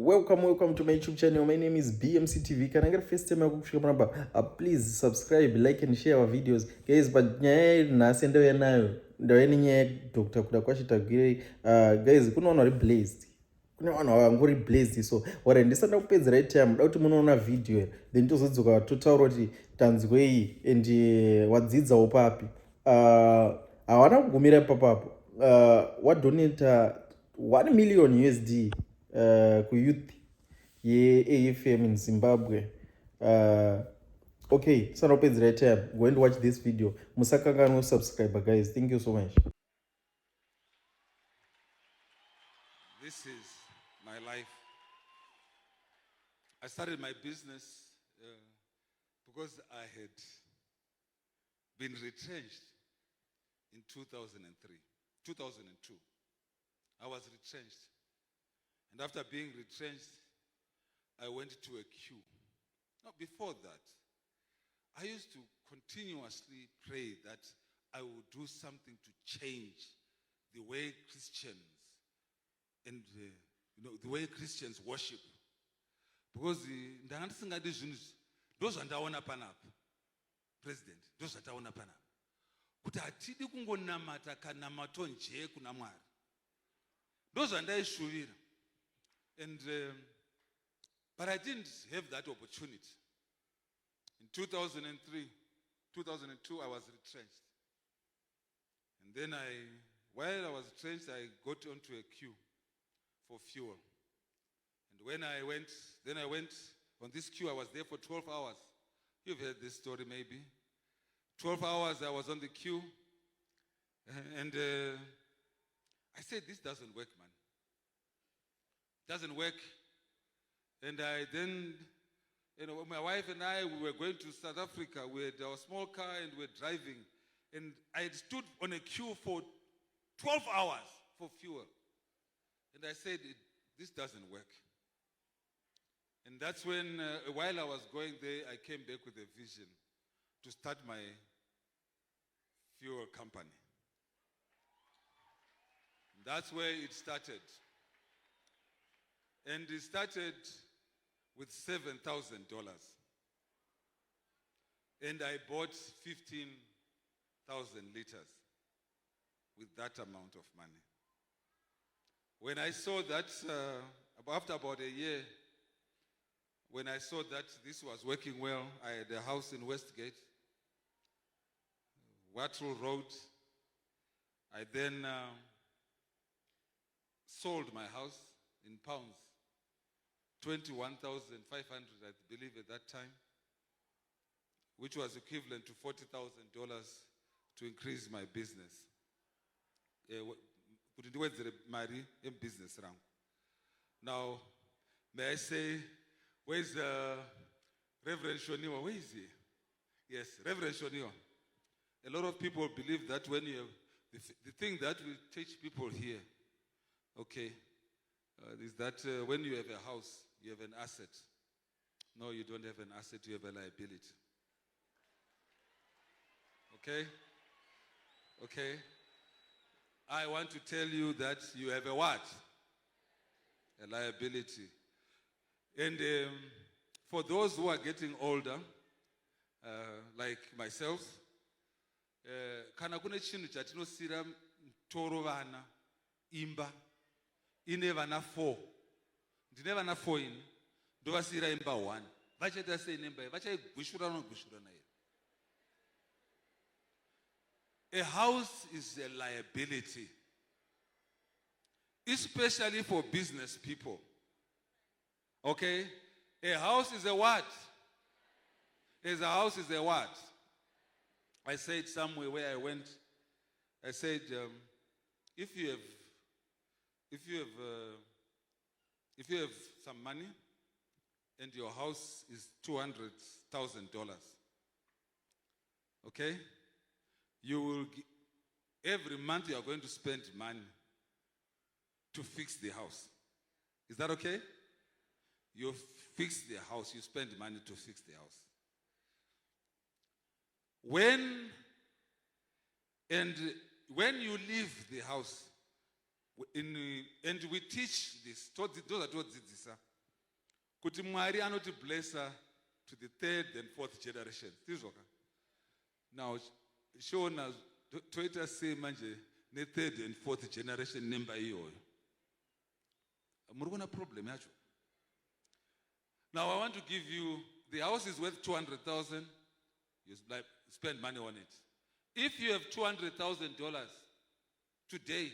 welcome to my YouTube channel. My name is BMC TV. Can I get first time please subscribe, like and share our videos. Guys, but nasi ndio nayo. Ndio yenye Dr. Kudakwashi Tagwirei. Guys, kuna wana blessed. Kuna wana wangori blessed. So, wale ndisanda kupedza right time. Dauti munoona video. Then tozodzoka totaura kuti Tagwirei and wadzidza upapi. Hawana kugumira papapo. What donate 1 million USD ku youth ye AFM in Zimbabwe. Okay, so now right time. Go and watch this video. Musakanga no subscriber, guys. Thank you so much. This is my life. I started my business because I had been retrenched in 2002. I was retrenched. And after being retrenched, I went to a queue. Now, before that, I used to continuously pray that I would do something to change the way Christians and the way Christians worship. Because those are President, those are kuti hatidi kungonamata kanamato nje kuna Mwari. Those are ndaishuvira. And but I didn't have that opportunity. In 2003, 2002, I was retrenched. And then while I was retrenched, I got onto a queue for fuel. And when I went on this queue. I was there for 12 hours. You've heard this story maybe. 12 hours I was on the queue. And I said, this doesn't work, man. Doesn't work. And I then, my wife and I, we were going to South Africa. We had our small car and we were driving. And I had stood on a queue for 12 hours for fuel. And I said, this doesn't work. And that's when, while I was going there, I came back with a vision to start my fuel company. That's where it started. And it started with $7,000. And I bought 15,000 liters with that amount of money. When I saw that, after about a year, when I saw that this was working well, I had a house in Westgate, Wattle Road. I then sold my house in pounds, 21,500, I believe at that time, which was equivalent to $40,000 to increase my business. Now, may I say, where's Reverend Shoniwa? Where is he? Yes, Reverend Shoniwa. A lot of people believe that when you have, the thing that we teach people here, okay, is that when you have a house, you have an asset. No, you don't have an asset, you have a liability. Okay? Okay? I want to tell you that you have a what? A liability. And for those who are getting older, like myself, kana kune chinhu chatinosira toro vana imba ine vana 4 ndine vana 4 ini ndovasira imba 1 vachaita sei nemba iyi vachaigushura nogushurana here. A house is a liability, especially for business people. Okay? A house is a what? A house is a what? I said somewhere where I went, I said, if you have some money and your house is $200,000, okay? You will, every month you are going to spend money to fix the house. Is that okay? You fix the house, you spend money to fix the house. When you leave the house, and we teach this, those are what this, kuti Mwari anoti blessa to the third and fourth generation. Tizvoka. Now, shona toita sei manje ne third and fourth generation nemba iyoyo. Muri kuona problem yacho. Now I want to give you, the house is worth 200,000. You spend money on it. If you have $200,000 today,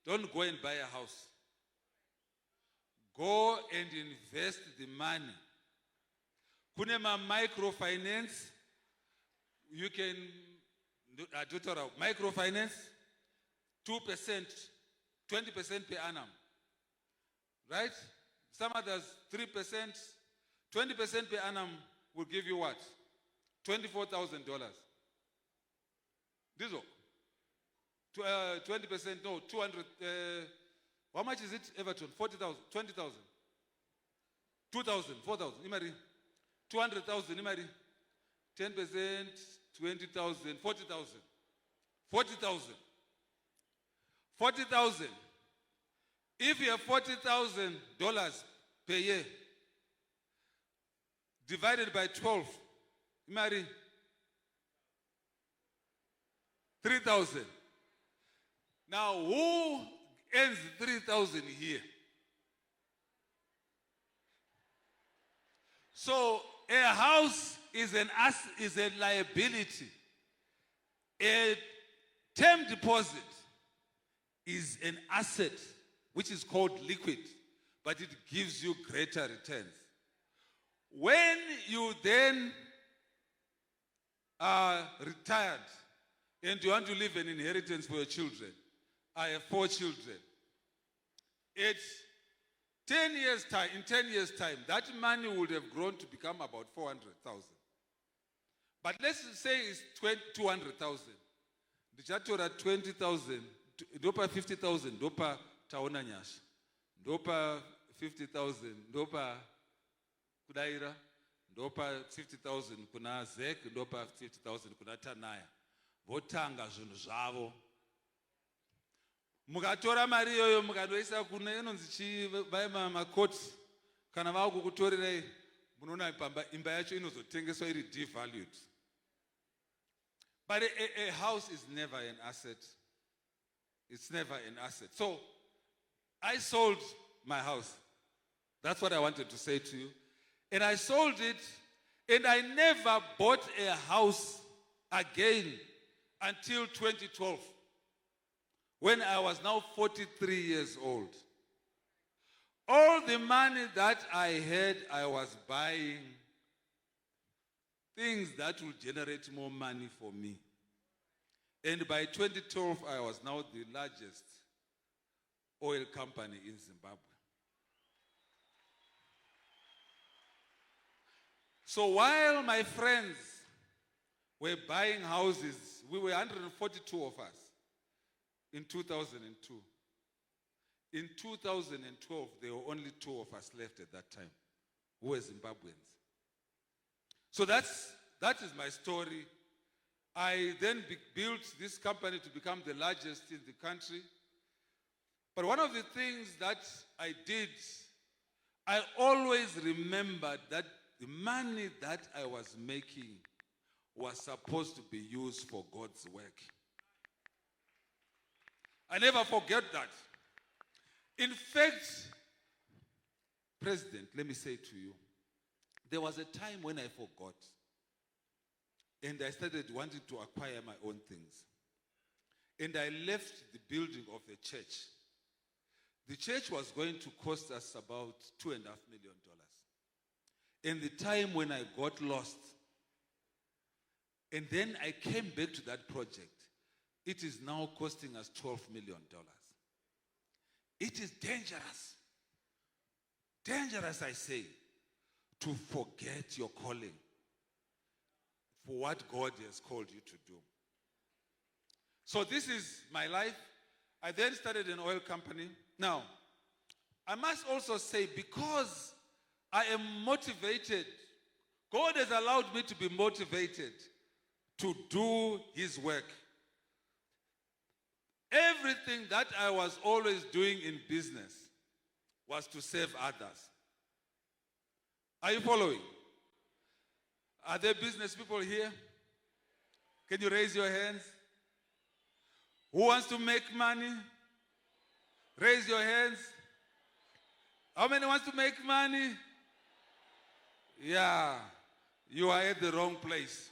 don't go and buy a house. Go and invest the money. Kunema microfinance. You can do microfinance, 2%, 20% per annum. Right? Some others, 3%, 20% per annum will give you what? $24,000. This is 20%, no, 200. How much is it, Everton? 40,000, 20,000, 2,000, 4,000. Imari, 200,000. Imari, 10%, 20,000, 40,000, 40,000, 40,000. If you have $40,000 per year, divided by 12, Imari, 3,000. Now, who earns 3,000 here? So, a house is a liability. A term deposit is an asset which is called liquid, but it gives you greater returns. When you then are retired and you want to leave an inheritance for your children, I have 4 children. It's 10 years' time, in 10 years' time, that money would have grown to become about 400,000. But let's say it's 200,000. Ndichatora 20,000, ndopa 50,000, ndopa taona nyasha. Ndopa 50,000, ndopa kudaira, ndopa 50,000 kuna Zek, ndopa 50,000 kuna Tanaya. Votanga zvinhu zvavo. Mukatora mari iyoyo mukandoisa kuna inonzi chivai makoti kana vakukutorerei munoona imba yacho inozotengeswa iri devalued. But a house is never an asset. It's never an asset. So I sold my house. That's what I wanted to say to you. And I sold it, and I never bought a house again until 2012. When I was now 43 years old. All the money that I had, I was buying things that will generate more money for me. And by 2012, I was now the largest oil company in Zimbabwe. So while my friends were buying houses, we were 142 of us. In 2002. In 2012, there were only 2 of us left at that time, who were Zimbabweans. So that is my story. I then built this company to become the largest in the country. But one of the things that I did, I always remembered that the money that I was making was supposed to be used for God's work. I never forget that. In fact, President, let me say to you, there was a time when I forgot. And I started wanting to acquire my own things. And I left the building of the church. The church was going to cost us about $2.5 million. And the time when I got lost, and then I came back to that project, it is now costing us $12 million. It is dangerous. Dangerous, I say, to forget your calling for what God has called you to do. So this is my life. I then started an oil company. Now, I must also say, because I am motivated, God has allowed me to be motivated to do His work. Everything that I was always doing in business was to serve others. Are you following? Are there business people here? Can you raise your hands? Who wants to make money? Raise your hands. How many wants to make money? Yeah, you are at the wrong place.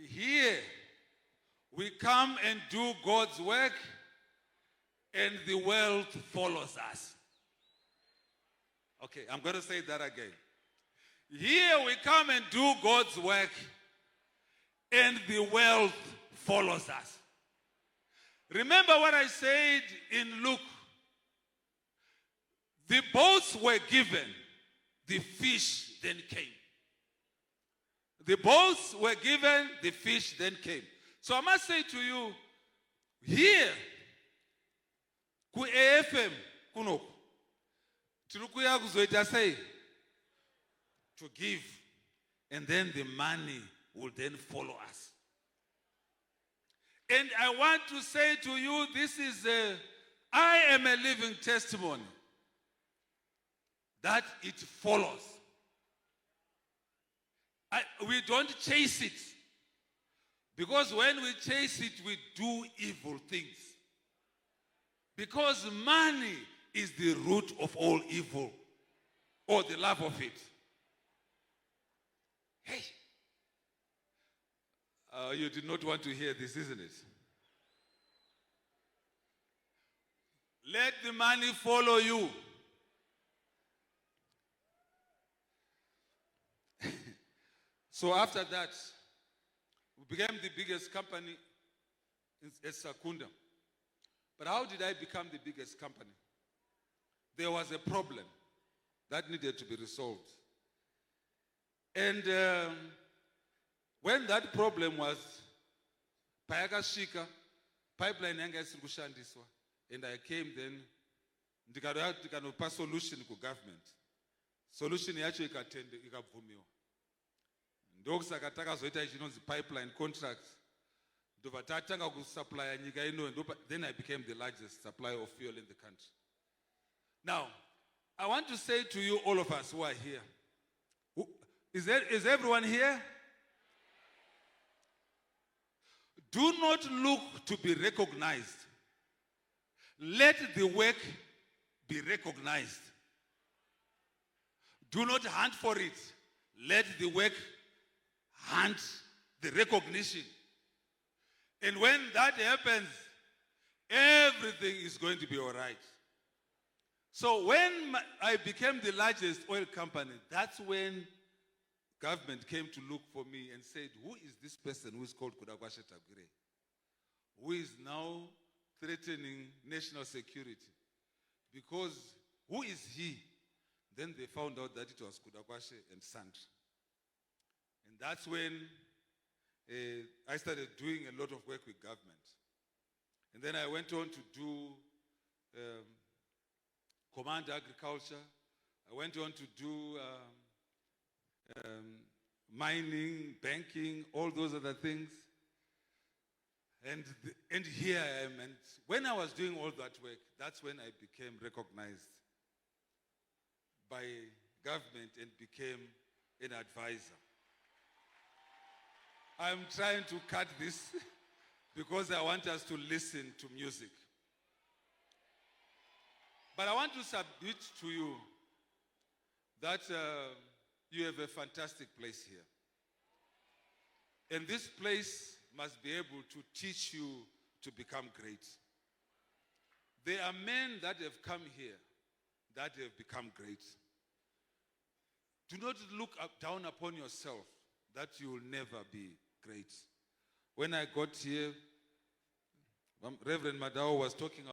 Here, we come and do God's work, and the world follows us. Okay, I'm going to say that again. Here we come and do God's work, and the world follows us. Remember what I said in Luke. The boats were given, the fish then came. The boats were given, the fish then came. So I must say to you, here, ku AFM, kunoku, tirukuya kuzoita sei, to give, and then the money will then follow us. And I want to say to you, I am a living testimony that it follows. We don't chase it. Because when we chase it, we do evil things. Because money is the root of all evil, or the love of it. Hey. You did not want to hear this, isn't it? Let the money follow you. So after that, we became the biggest company at Sakunda. But how did I become the biggest company? There was a problem that needed to be resolved. And when that problem was, payakasvika, pipeline yanga isiri kushandiswa, and I came then, ndikanopa solution ku government. Solution yacho ikabvumiwa. Ndokusaka takazoita ichinonzi pipeline contracts. Ndobva tatanga kusupply nyika ino, then I became the largest supplier of fuel in the country. Now, I want to say to you, all of us who are here, is everyone here? Do not look to be recognized. Let the work be recognized. Do not hunt for it. Let the work hunt the recognition. And when that happens, everything is going to be all right. So when I became the largest oil company, that's when government came to look for me and said, who is this person who is called Tagwirei, who is now threatening national security? Because who is he? Then they found out that it was Kudakwashe and Sandra. And that's when I started doing a lot of work with government. And then I went on to do command agriculture. I went on to do mining, banking, all those other things. And here I am. And when I was doing all that work, that's when I became recognized by government and became an advisor. I'm trying to cut this because I want us to listen to music. But I want to submit to you that you have a fantastic place here. And this place must be able to teach you to become great. There are men that have come here that have become great. Do not look down upon yourself that you will never be great. When I got here, Reverend Madao was talking